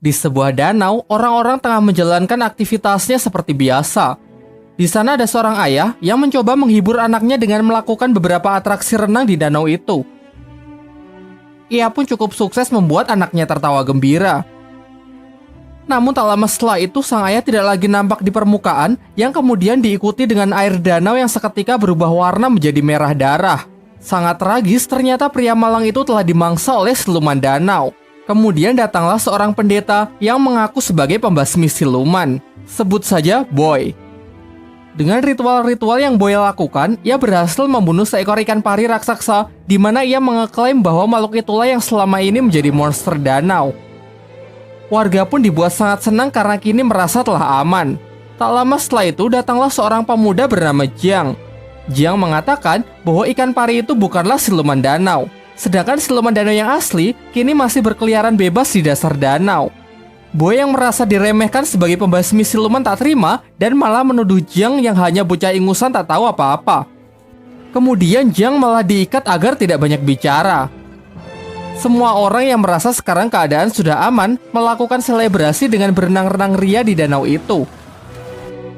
Di sebuah danau, orang-orang tengah menjalankan aktivitasnya seperti biasa. Di sana ada seorang ayah yang mencoba menghibur anaknya dengan melakukan beberapa atraksi renang di danau itu. Ia pun cukup sukses membuat anaknya tertawa gembira. Namun tak lama setelah itu, sang ayah tidak lagi nampak di permukaan, yang kemudian diikuti dengan air danau yang seketika berubah warna menjadi merah darah. Sangat tragis, ternyata pria malang itu telah dimangsa oleh siluman danau. Kemudian datanglah seorang pendeta yang mengaku sebagai pembasmi siluman. Sebut saja Boy. Dengan ritual-ritual yang Boy lakukan, ia berhasil membunuh seekor ikan pari raksasa, di mana ia mengeklaim bahwa makhluk itulah yang selama ini menjadi monster danau. Warga pun dibuat sangat senang karena kini merasa telah aman. Tak lama setelah itu datanglah seorang pemuda bernama Jiang. Jiang mengatakan bahwa ikan pari itu bukanlah siluman danau. Sedangkan siluman danau yang asli kini masih berkeliaran bebas di dasar danau. Boy yang merasa diremehkan sebagai pembasmi siluman tak terima dan malah menuduh Jiang yang hanya bocah ingusan tak tahu apa-apa. Kemudian Jiang malah diikat agar tidak banyak bicara. Semua orang yang merasa sekarang keadaan sudah aman melakukan selebrasi dengan berenang-renang ria di danau itu.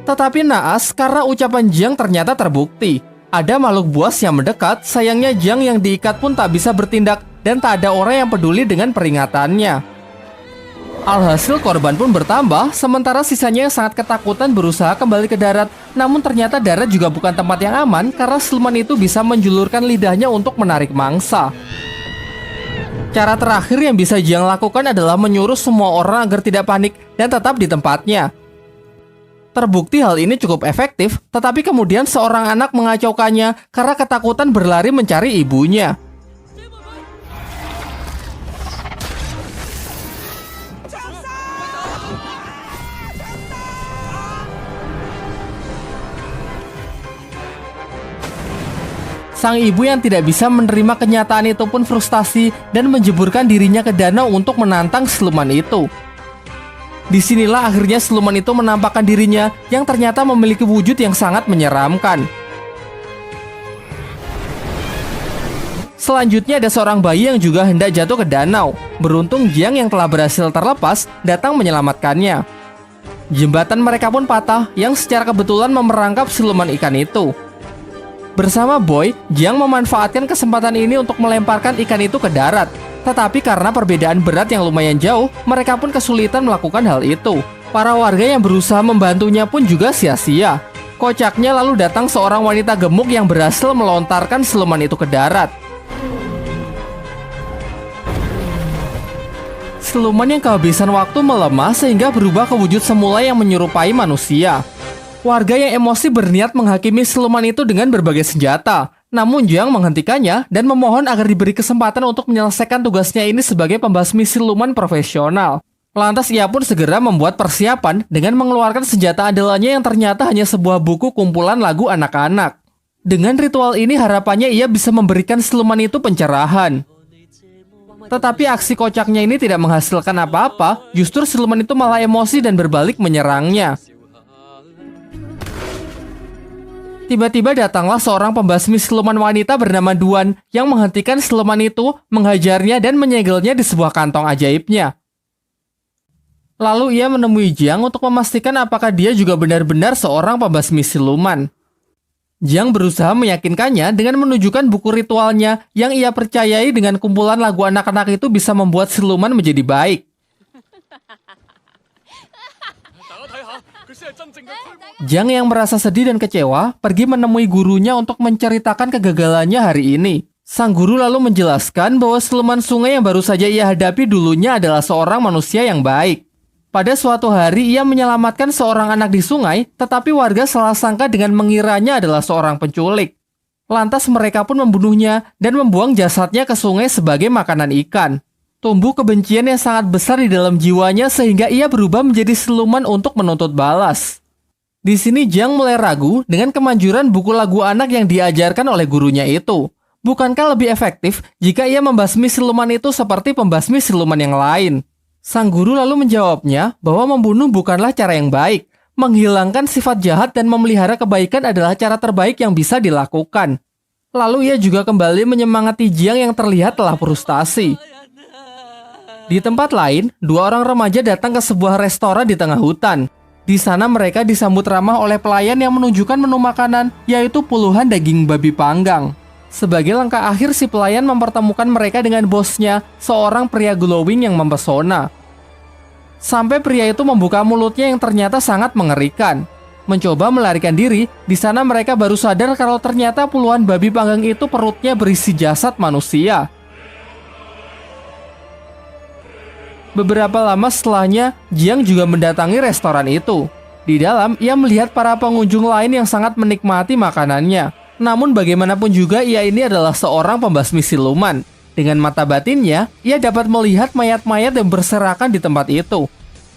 Tetapi naas karena ucapan Jiang ternyata terbukti. Ada makhluk buas yang mendekat, sayangnya Jiang yang diikat pun tak bisa bertindak dan tak ada orang yang peduli dengan peringatannya. Alhasil korban pun bertambah, sementara sisanya yang sangat ketakutan berusaha kembali ke darat. Namun ternyata darat juga bukan tempat yang aman karena siluman itu bisa menjulurkan lidahnya untuk menarik mangsa. Cara terakhir yang bisa Jiang lakukan adalah menyuruh semua orang agar tidak panik dan tetap di tempatnya. Terbukti hal ini cukup efektif, tetapi kemudian seorang anak mengacaukannya karena ketakutan berlari mencari ibunya. Sang ibu yang tidak bisa menerima kenyataan itu pun frustasi dan menjeburkan dirinya ke danau untuk menantang siluman itu. Disinilah akhirnya siluman itu menampakkan dirinya yang ternyata memiliki wujud yang sangat menyeramkan. Selanjutnya ada seorang bayi yang juga hendak jatuh ke danau. Beruntung Jiang yang telah berhasil terlepas datang menyelamatkannya. Jembatan mereka pun patah yang secara kebetulan memerangkap siluman ikan itu. Bersama Boy, Jiang memanfaatkan kesempatan ini untuk melemparkan ikan itu ke darat. Tetapi karena perbedaan berat yang lumayan jauh, mereka pun kesulitan melakukan hal itu. Para warga yang berusaha membantunya pun juga sia-sia. Kocaknya lalu datang seorang wanita gemuk yang berhasil melontarkan siluman itu ke darat. Siluman yang kehabisan waktu melemah sehingga berubah ke wujud semula yang menyerupai manusia. Warga yang emosi berniat menghakimi siluman itu dengan berbagai senjata. Namun Jiang menghentikannya dan memohon agar diberi kesempatan untuk menyelesaikan tugasnya ini sebagai pembasmi siluman profesional. Lantas ia pun segera membuat persiapan dengan mengeluarkan senjata andalannya yang ternyata hanya sebuah buku kumpulan lagu anak-anak. Dengan ritual ini harapannya ia bisa memberikan siluman itu pencerahan. Tetapi aksi kocaknya ini tidak menghasilkan apa-apa, justru siluman itu malah emosi dan berbalik menyerangnya. Tiba-tiba datanglah seorang pembasmi siluman wanita bernama Duan yang menghentikan siluman itu, menghajarnya dan menyegelnya di sebuah kantong ajaibnya. Lalu ia menemui Jiang untuk memastikan apakah dia juga benar-benar seorang pembasmi siluman. Jiang berusaha meyakinkannya dengan menunjukkan buku ritualnya yang ia percayai dengan kumpulan lagu anak-anak itu bisa membuat siluman menjadi baik. Jiang yang merasa sedih dan kecewa pergi menemui gurunya untuk menceritakan kegagalannya hari ini. Sang guru lalu menjelaskan bahwa siluman sungai yang baru saja ia hadapi dulunya adalah seorang manusia yang baik. Pada suatu hari ia menyelamatkan seorang anak di sungai, tetapi warga salah sangka dengan mengiranya adalah seorang penculik. Lantas mereka pun membunuhnya dan membuang jasadnya ke sungai sebagai makanan ikan. Tumbuh kebencian yang sangat besar di dalam jiwanya sehingga ia berubah menjadi siluman untuk menuntut balas. Di sini Jiang mulai ragu dengan kemanjuran buku lagu anak yang diajarkan oleh gurunya itu. Bukankah lebih efektif jika ia membasmi siluman itu seperti pembasmi siluman yang lain? Sang guru lalu menjawabnya bahwa membunuh bukanlah cara yang baik. Menghilangkan sifat jahat dan memelihara kebaikan adalah cara terbaik yang bisa dilakukan. Lalu ia juga kembali menyemangati Jiang yang terlihat telah frustasi. Di tempat lain, dua orang remaja datang ke sebuah restoran di tengah hutan. Di sana mereka disambut ramah oleh pelayan yang menunjukkan menu makanan, yaitu puluhan daging babi panggang. Sebagai langkah akhir, si pelayan mempertemukan mereka dengan bosnya, seorang pria glowing yang mempesona. Sampai pria itu membuka mulutnya yang ternyata sangat mengerikan. Mencoba melarikan diri, di sana mereka baru sadar kalau ternyata puluhan babi panggang itu perutnya berisi jasad manusia. Beberapa lama setelahnya, Jiang juga mendatangi restoran itu. Di dalam, ia melihat para pengunjung lain yang sangat menikmati makanannya. Namun bagaimanapun juga, ia ini adalah seorang pembasmi siluman. Dengan mata batinnya, ia dapat melihat mayat-mayat yang berserakan di tempat itu.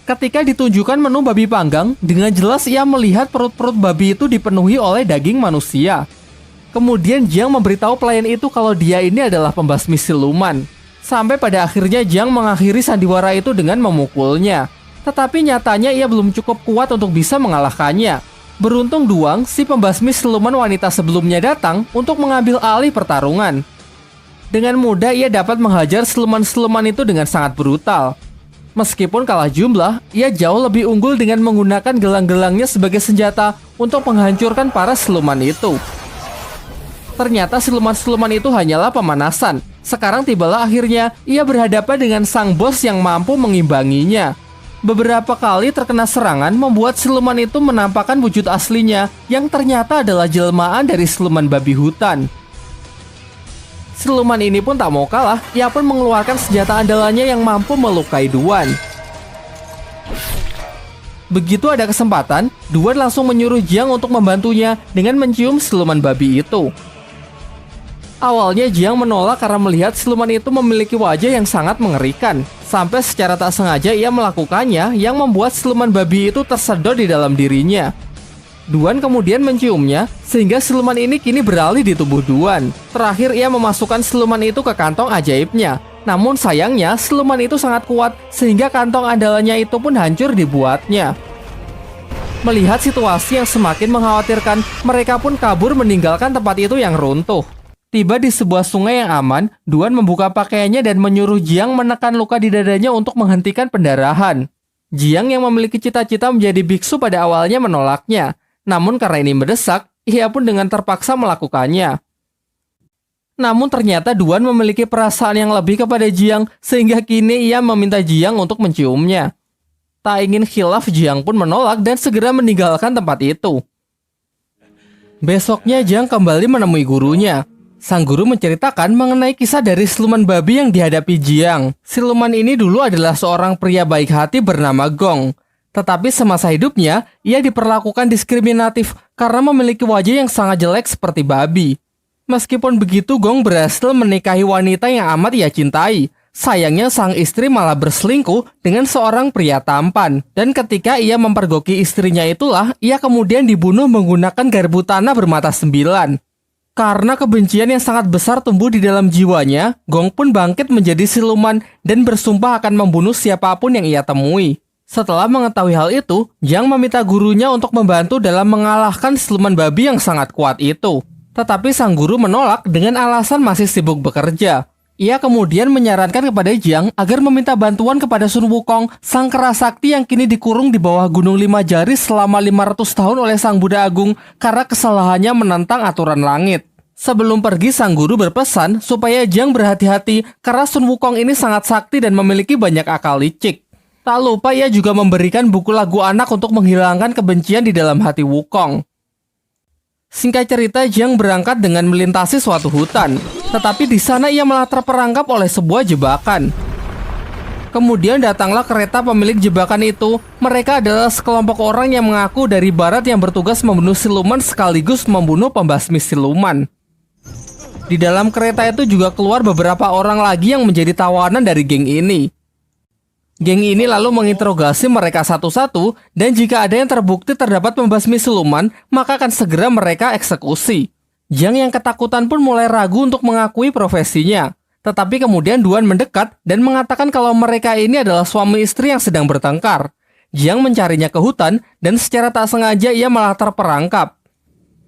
Ketika ditunjukkan menu babi panggang, dengan jelas ia melihat perut-perut babi itu dipenuhi oleh daging manusia. Kemudian Jiang memberitahu pelayan itu kalau dia ini adalah pembasmi siluman. Sampai pada akhirnya Jiang mengakhiri sandiwara itu dengan memukulnya. Tetapi nyatanya ia belum cukup kuat untuk bisa mengalahkannya. Beruntung Duang, si pembasmi siluman wanita sebelumnya datang untuk mengambil alih pertarungan. Dengan mudah ia dapat menghajar siluman-siluman itu dengan sangat brutal. Meskipun kalah jumlah, ia jauh lebih unggul dengan menggunakan gelang-gelangnya sebagai senjata untuk menghancurkan para siluman itu. Ternyata siluman-siluman itu hanyalah pemanasan. Sekarang tibalah akhirnya ia berhadapan dengan sang bos yang mampu mengimbanginya. Beberapa kali terkena serangan membuat siluman itu menampakkan wujud aslinya yang ternyata adalah jelmaan dari siluman babi hutan. Siluman ini pun tak mau kalah, ia pun mengeluarkan senjata andalannya yang mampu melukai Duan. Begitu ada kesempatan, Duan langsung menyuruh Jiang untuk membantunya dengan mencium siluman babi itu. Awalnya Jiang menolak karena melihat siluman itu memiliki wajah yang sangat mengerikan. Sampai secara tak sengaja ia melakukannya yang membuat siluman babi itu tersedot di dalam dirinya. Duan kemudian menciumnya sehingga siluman ini kini beralih di tubuh Duan. Terakhir ia memasukkan siluman itu ke kantong ajaibnya. Namun sayangnya siluman itu sangat kuat sehingga kantong andalannya itu pun hancur dibuatnya. Melihat situasi yang semakin mengkhawatirkan, mereka pun kabur meninggalkan tempat itu yang runtuh. Tiba di sebuah sungai yang aman, Duan membuka pakaiannya dan menyuruh Jiang menekan luka di dadanya untuk menghentikan pendarahan. Jiang yang memiliki cita-cita menjadi biksu pada awalnya menolaknya. Namun karena ini mendesak, ia pun dengan terpaksa melakukannya. Namun ternyata Duan memiliki perasaan yang lebih kepada Jiang, sehingga kini ia meminta Jiang untuk menciumnya. Tak ingin khilaf, Jiang pun menolak dan segera meninggalkan tempat itu. Besoknya Jiang kembali menemui gurunya. Sang guru menceritakan mengenai kisah dari siluman babi yang dihadapi Jiang. Siluman ini dulu adalah seorang pria baik hati bernama Gong. Tetapi semasa hidupnya, ia diperlakukan diskriminatif karena memiliki wajah yang sangat jelek seperti babi. Meskipun begitu, Gong berhasil menikahi wanita yang amat ia cintai. Sayangnya sang istri malah berselingkuh dengan seorang pria tampan. Dan ketika ia mempergoki istrinya itulah, ia kemudian dibunuh menggunakan garpu tanah bermata 9. Karena kebencian yang sangat besar tumbuh di dalam jiwanya, Gong pun bangkit menjadi siluman dan bersumpah akan membunuh siapapun yang ia temui. Setelah mengetahui hal itu, Jiang meminta gurunya untuk membantu dalam mengalahkan siluman babi yang sangat kuat itu. Tetapi sang guru menolak dengan alasan masih sibuk bekerja. Ia kemudian menyarankan kepada Jiang agar meminta bantuan kepada Sun Wukong, sang kera sakti yang kini dikurung di bawah Gunung 5 Jari selama 500 tahun oleh sang Buddha Agung karena kesalahannya menentang aturan langit. Sebelum pergi, sang guru berpesan supaya Jiang berhati-hati karena Sun Wukong ini sangat sakti dan memiliki banyak akal licik. Tak lupa ia juga memberikan buku lagu anak untuk menghilangkan kebencian di dalam hati Wukong. Singkat cerita, Jiang berangkat dengan melintasi suatu hutan. Tetapi di sana ia malah terperangkap oleh sebuah jebakan. Kemudian datanglah kereta pemilik jebakan itu. Mereka adalah sekelompok orang yang mengaku dari barat yang bertugas membunuh siluman sekaligus membunuh pembasmi siluman. Di dalam kereta itu juga keluar beberapa orang lagi yang menjadi tawanan dari geng ini. Geng ini lalu menginterogasi mereka satu-satu, dan jika ada yang terbukti terdapat pembasmi siluman, maka akan segera mereka eksekusi. Jiang yang ketakutan pun mulai ragu untuk mengakui profesinya. Tetapi kemudian Duan mendekat dan mengatakan kalau mereka ini adalah suami istri yang sedang bertengkar. Jiang mencarinya ke hutan dan secara tak sengaja ia malah terperangkap.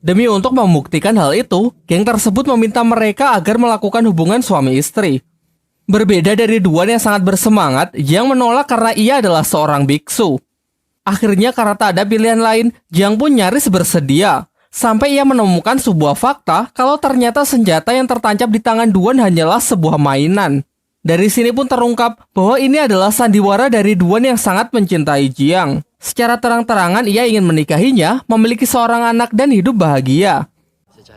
Demi untuk membuktikan hal itu, geng tersebut meminta mereka agar melakukan hubungan suami istri. Berbeda dari Duan yang sangat bersemangat, Jiang menolak karena ia adalah seorang biksu. Akhirnya karena tak ada pilihan lain, Jiang pun nyaris bersedia. Sampai ia menemukan sebuah fakta kalau ternyata senjata yang tertancap di tangan Duan hanyalah sebuah mainan. Dari sini pun terungkap bahwa ini adalah sandiwara dari Duan yang sangat mencintai Jiang. Secara terang-terangan ia ingin menikahinya, memiliki seorang anak dan hidup bahagia.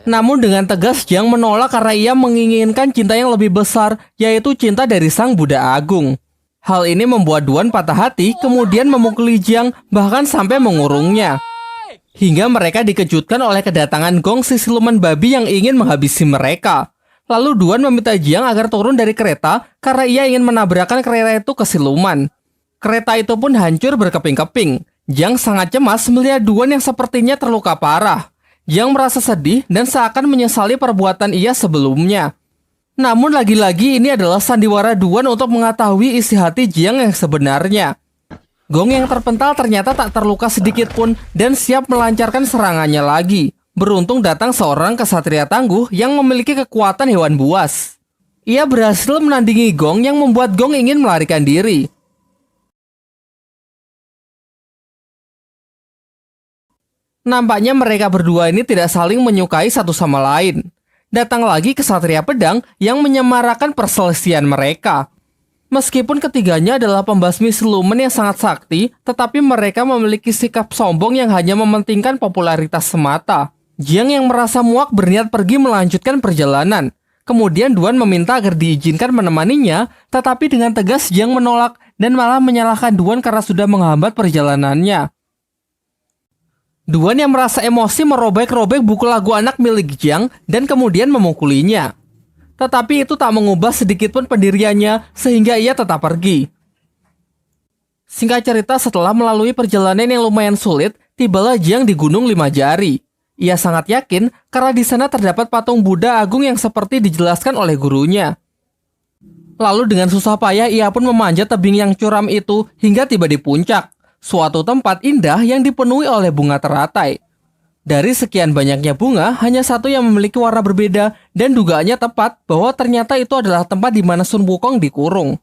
Namun dengan tegas Jiang menolak karena ia menginginkan cinta yang lebih besar, yaitu cinta dari Sang Buddha Agung. Hal ini membuat Duan patah hati, kemudian memukuli Jiang, bahkan sampai mengurungnya. Hingga mereka dikejutkan oleh kedatangan Gong si siluman babi yang ingin menghabisi mereka. Lalu Duan meminta Jiang agar turun dari kereta karena ia ingin menabrakkan kereta itu ke siluman. Kereta itu pun hancur berkeping-keping. Jiang sangat cemas melihat Duan yang sepertinya terluka parah. Jiang merasa sedih dan seakan menyesali perbuatan ia sebelumnya. Namun lagi-lagi ini adalah sandiwara Duan untuk mengetahui isi hati Jiang yang sebenarnya. Gong yang terpental ternyata tak terluka sedikit pun dan siap melancarkan serangannya lagi. Beruntung datang seorang kesatria tangguh yang memiliki kekuatan hewan buas. Ia berhasil menandingi Gong yang membuat Gong ingin melarikan diri. Nampaknya mereka berdua ini tidak saling menyukai satu sama lain. Datang lagi kesatria pedang yang menyemarakan perselisihan mereka. Meskipun ketiganya adalah pembasmi siluman yang sangat sakti, tetapi mereka memiliki sikap sombong yang hanya mementingkan popularitas semata. Jiang yang merasa muak berniat pergi melanjutkan perjalanan. Kemudian Duan meminta agar diizinkan menemaninya, tetapi dengan tegas Jiang menolak dan malah menyalahkan Duan karena sudah menghambat perjalanannya. Duan yang merasa emosi merobek-robek buku lagu anak milik Jiang dan kemudian memukulinya. Tetapi itu tak mengubah sedikitpun pendiriannya sehingga ia tetap pergi. Singkat cerita, setelah melalui perjalanan yang lumayan sulit, tibalah Jiang di Gunung Lima Jari. Ia sangat yakin karena di sana terdapat patung Buddha Agung yang seperti dijelaskan oleh gurunya. Lalu dengan susah payah ia pun memanjat tebing yang curam itu hingga tiba di puncak, suatu tempat indah yang dipenuhi oleh bunga teratai. Dari sekian banyaknya bunga, hanya satu yang memiliki warna berbeda dan dugaannya tepat bahwa ternyata itu adalah tempat di mana Sun Wukong dikurung.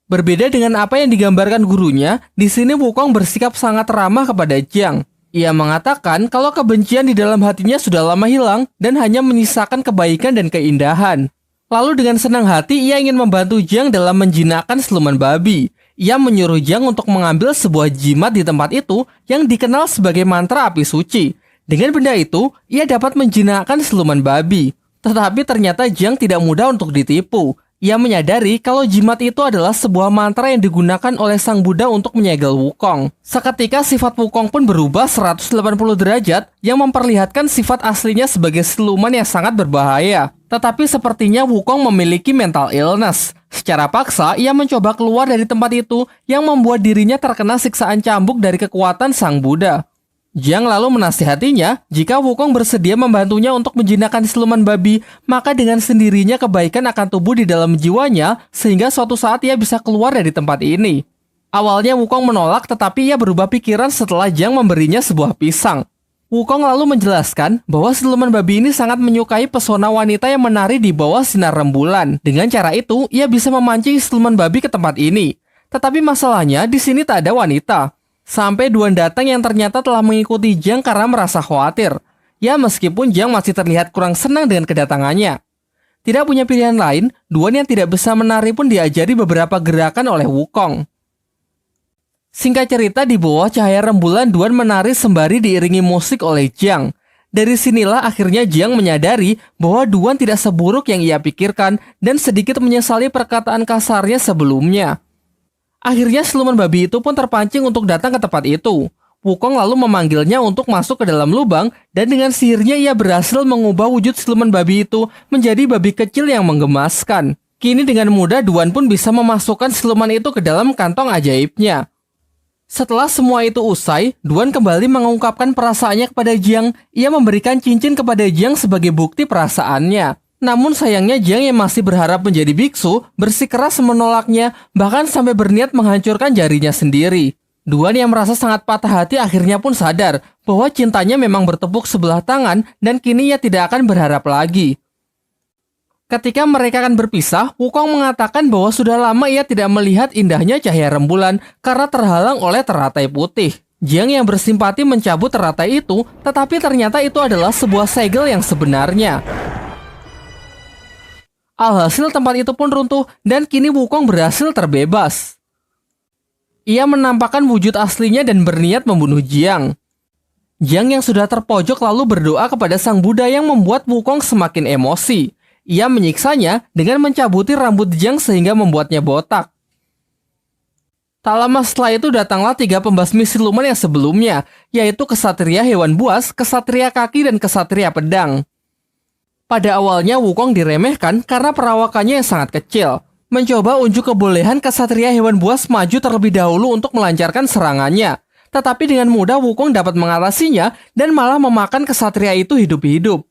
Berbeda dengan apa yang digambarkan gurunya, di sini Wukong bersikap sangat ramah kepada Jiang. Ia mengatakan kalau kebencian di dalam hatinya sudah lama hilang dan hanya menyisakan kebaikan dan keindahan. Lalu dengan senang hati ia ingin membantu Jiang dalam menjinakkan siluman babi. Ia menyuruh Jiang untuk mengambil sebuah jimat di tempat itu yang dikenal sebagai mantra api suci. Dengan benda itu, ia dapat menjinakkan siluman babi. Tetapi ternyata Jiang tidak mudah untuk ditipu. Ia menyadari kalau jimat itu adalah sebuah mantra yang digunakan oleh Sang Buddha untuk menyegel Wukong. Seketika sifat Wukong pun berubah 180 derajat yang memperlihatkan sifat aslinya sebagai siluman yang sangat berbahaya. Tetapi sepertinya Wukong memiliki mental illness. Secara paksa, ia mencoba keluar dari tempat itu yang membuat dirinya terkena siksaan cambuk dari kekuatan Sang Buddha. Jiang lalu menasihatinya, jika Wukong bersedia membantunya untuk menjinakkan siluman babi, maka dengan sendirinya kebaikan akan tumbuh di dalam jiwanya, sehingga suatu saat ia bisa keluar dari tempat ini. Awalnya Wukong menolak, tetapi ia berubah pikiran setelah Jiang memberinya sebuah pisang. Wukong lalu menjelaskan bahwa siluman babi ini sangat menyukai pesona wanita yang menari di bawah sinar rembulan. Dengan cara itu, ia bisa memancing siluman babi ke tempat ini. Tetapi masalahnya, di sini tak ada wanita. Sampai Duan datang yang ternyata telah mengikuti Jiang karena merasa khawatir. Ya, meskipun Jiang masih terlihat kurang senang dengan kedatangannya. Tidak punya pilihan lain, Duan yang tidak bisa menari pun diajari beberapa gerakan oleh Wukong. Singkat cerita, di bawah cahaya rembulan Duan menari sembari diiringi musik oleh Jiang. Dari sinilah akhirnya Jiang menyadari bahwa Duan tidak seburuk yang ia pikirkan dan sedikit menyesali perkataan kasarnya sebelumnya. Akhirnya siluman babi itu pun terpancing untuk datang ke tempat itu. Wukong lalu memanggilnya untuk masuk ke dalam lubang dan dengan sihirnya ia berhasil mengubah wujud siluman babi itu menjadi babi kecil yang menggemaskan. Kini dengan mudah Duan pun bisa memasukkan siluman itu ke dalam kantong ajaibnya. Setelah semua itu usai, Duan kembali mengungkapkan perasaannya kepada Jiang. Ia memberikan cincin kepada Jiang sebagai bukti perasaannya. Namun sayangnya Jiang yang masih berharap menjadi biksu bersikeras menolaknya, bahkan sampai berniat menghancurkan jarinya sendiri. Duan yang merasa sangat patah hati akhirnya pun sadar bahwa cintanya memang bertepuk sebelah tangan dan kini ia tidak akan berharap lagi. Ketika mereka akan berpisah, Wukong mengatakan bahwa sudah lama ia tidak melihat indahnya cahaya rembulan karena terhalang oleh teratai putih. Jiang yang bersimpati mencabut teratai itu, tetapi ternyata itu adalah sebuah segel yang sebenarnya. Alhasil tempat itu pun runtuh dan kini Wukong berhasil terbebas. Ia menampakkan wujud aslinya dan berniat membunuh Jiang. Jiang yang sudah terpojok lalu berdoa kepada Sang Buddha yang membuat Wukong semakin emosi. Ia menyiksanya dengan mencabuti rambut Jiang sehingga membuatnya botak. Tak lama setelah itu datanglah 3 pembasmi siluman yang sebelumnya, yaitu Kesatria Hewan Buas, Kesatria Kaki, dan Kesatria Pedang. Pada awalnya Wukong diremehkan karena perawakannya yang sangat kecil. Mencoba unjuk kebolehan Kesatria Hewan Buas maju terlebih dahulu untuk melancarkan serangannya. Tetapi dengan mudah Wukong dapat mengatasinya dan malah memakan kesatria itu hidup-hidup.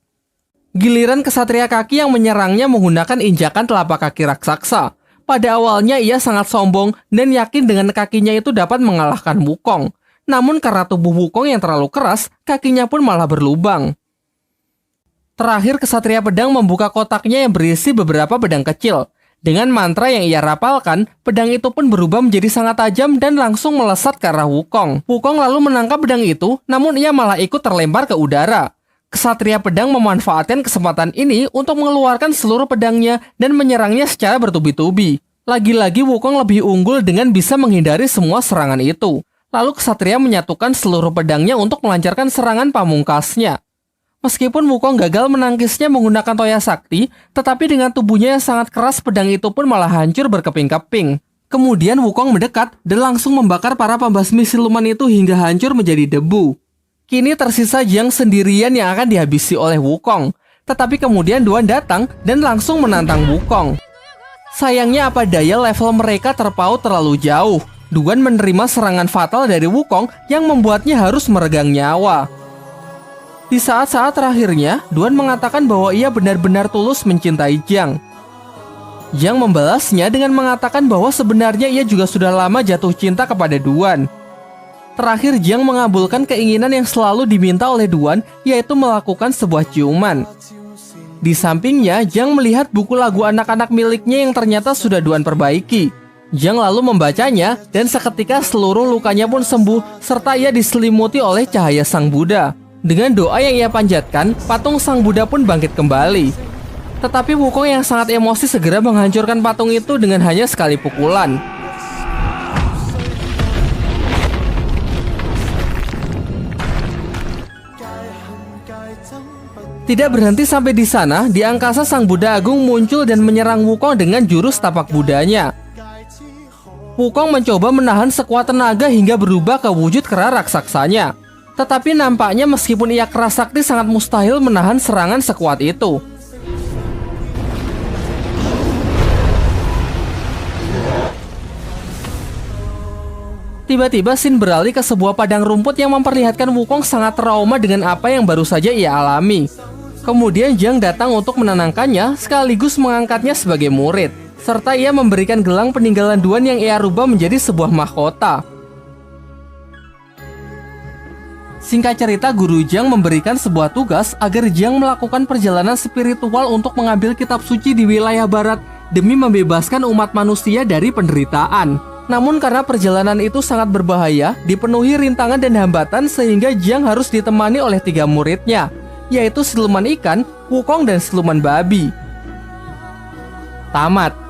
Giliran Kesatria Kaki yang menyerangnya menggunakan injakan telapak kaki raksasa. Pada awalnya ia sangat sombong dan yakin dengan kakinya itu dapat mengalahkan Wukong. Namun karena tubuh Wukong yang terlalu keras, kakinya pun malah berlubang. Terakhir Kesatria Pedang membuka kotaknya yang berisi beberapa pedang kecil. Dengan mantra yang ia rapalkan, pedang itu pun berubah menjadi sangat tajam dan langsung melesat ke arah Wukong. Wukong lalu menangkap pedang itu, namun ia malah ikut terlempar ke udara. Kesatria Pedang memanfaatkan kesempatan ini untuk mengeluarkan seluruh pedangnya dan menyerangnya secara bertubi-tubi. Lagi-lagi Wukong lebih unggul dengan bisa menghindari semua serangan itu. Lalu Kesatria menyatukan seluruh pedangnya untuk melancarkan serangan pamungkasnya. Meskipun Wukong gagal menangkisnya menggunakan Toya Sakti, tetapi dengan tubuhnya yang sangat keras pedang itu pun malah hancur berkeping-keping. Kemudian Wukong mendekat dan langsung membakar para pembasmi siluman itu hingga hancur menjadi debu. Kini tersisa Jiang sendirian yang akan dihabisi oleh Wukong. Tetapi kemudian Duan datang dan langsung menantang Wukong. Sayangnya apa daya level mereka terpaut terlalu jauh. Duan menerima serangan fatal dari Wukong yang membuatnya harus meregang nyawa. Di saat-saat terakhirnya, Duan mengatakan bahwa ia benar-benar tulus mencintai Jiang. Jiang membalasnya dengan mengatakan bahwa sebenarnya ia juga sudah lama jatuh cinta kepada Duan. Terakhir, Jiang mengabulkan keinginan yang selalu diminta oleh Duan, yaitu melakukan sebuah ciuman. Di sampingnya, Jiang melihat buku lagu anak-anak miliknya yang ternyata sudah Duan perbaiki. Jiang lalu membacanya, dan seketika seluruh lukanya pun sembuh, serta ia diselimuti oleh cahaya Sang Buddha. Dengan doa yang ia panjatkan, patung Sang Buddha pun bangkit kembali. Tetapi Wukong yang sangat emosi segera menghancurkan patung itu dengan hanya sekali pukulan. Tidak berhenti sampai di sana, di angkasa Sang Buddha Agung muncul dan menyerang Wukong dengan jurus tapak Budanya. Wukong mencoba menahan sekuat tenaga hingga berubah ke wujud kera raksasanya. Tetapi nampaknya meskipun ia keras sakti sangat mustahil menahan serangan sekuat itu. Tiba-tiba scene beralih ke sebuah padang rumput yang memperlihatkan Wukong sangat trauma dengan apa yang baru saja ia alami. Kemudian Jiang datang untuk menenangkannya sekaligus mengangkatnya sebagai murid. Serta ia memberikan gelang peninggalan Duan yang ia rubah menjadi sebuah mahkota. Singkat cerita, Guru Jiang memberikan sebuah tugas agar Jiang melakukan perjalanan spiritual untuk mengambil kitab suci di wilayah barat demi membebaskan umat manusia dari penderitaan. Namun karena perjalanan itu sangat berbahaya, dipenuhi rintangan dan hambatan sehingga Jiang harus ditemani oleh 3 muridnya, yaitu siluman ikan, Wukong, dan siluman babi. Tamat.